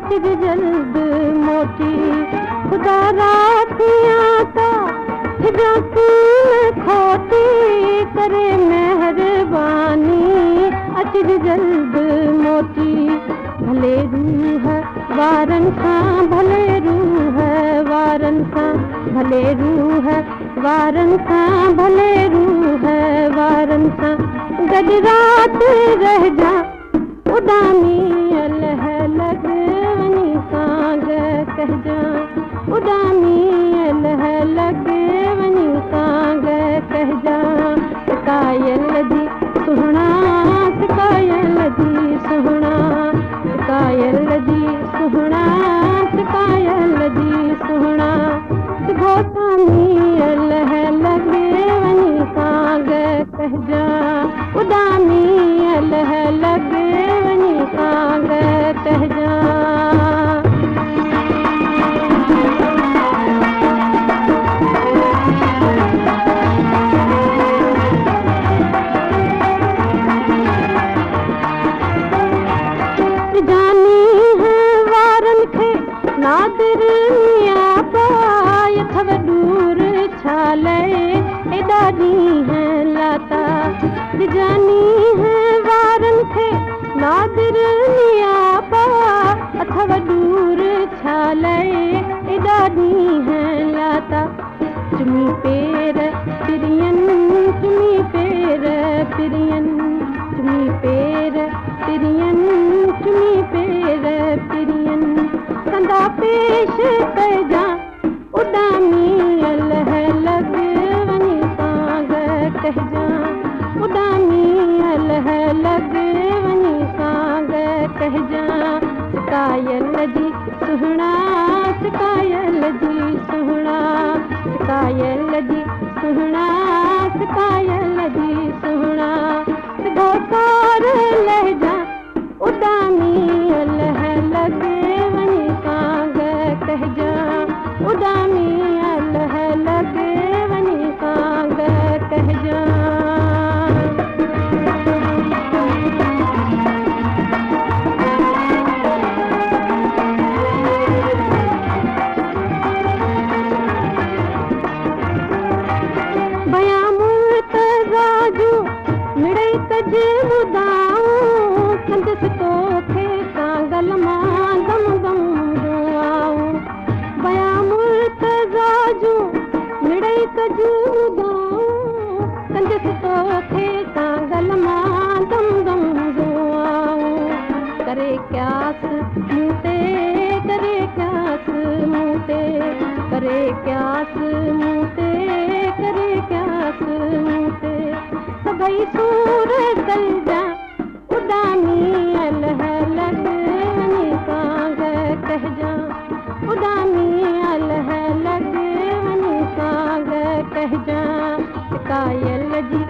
अचिज जल्द मोटी खुदा रातियां ता हिजाकून खोटी करे मेहरबानी अचिज जल्द मोटी भले रूह वारन सां भले रूह वारन सां भले रूह वारन सां भले रूह वारन सां गॾु राति रह जा उडामी अलह लग वञी सां कहजा उडामी अलह लग वञी सां कहजा कायल जी सुहणा कायल जी सुहणा कायल जी सुहणा कायल जी सुहणा घोटामी अलह लग वञी सां कहजा उडामी अलह लग वञी सां कहजा नादिर मियां पाय थव दूर छाले एॾाॾी है लाता जानी है वारन खे नादिर मियां पा अथव दूर छाले एॾाॾी है लाता चुमी पेर पिरियन चुमी पेर पिरियन चुमी पेर पिरियन चुमी पेर पिरियन कंदा पेश कजा उडामी अलह लग वञी सां कहजा उडामी अलह लग वञी सां कहजा कायल जी सुहणा कायल जी सुहणा कायल जी सुहणा कायल जी सुहणा गोकार लहजा उडामी अलह लग वञी कहजा उडामी अलह लग वञी सां कहजा बयां मुर्तज़ा मिड़ई कज ॿुधाऊं कंदसि तोखे कांगल मां गम गम दुआऊं बयां मुर्तज़ा जूं मिड़ई कज ॿुधाऊं कंदसि तोखे कांगल मां गम गम दुआऊं करे क्यास मूं ते करे क्यास मूं ते करे क्यास मूं ते करे क्यास मूं ते सभई सूर कलजा उडामी अलह लग वञी सां कहजा उडामी अलह लग वञी सां कहजा कायल जी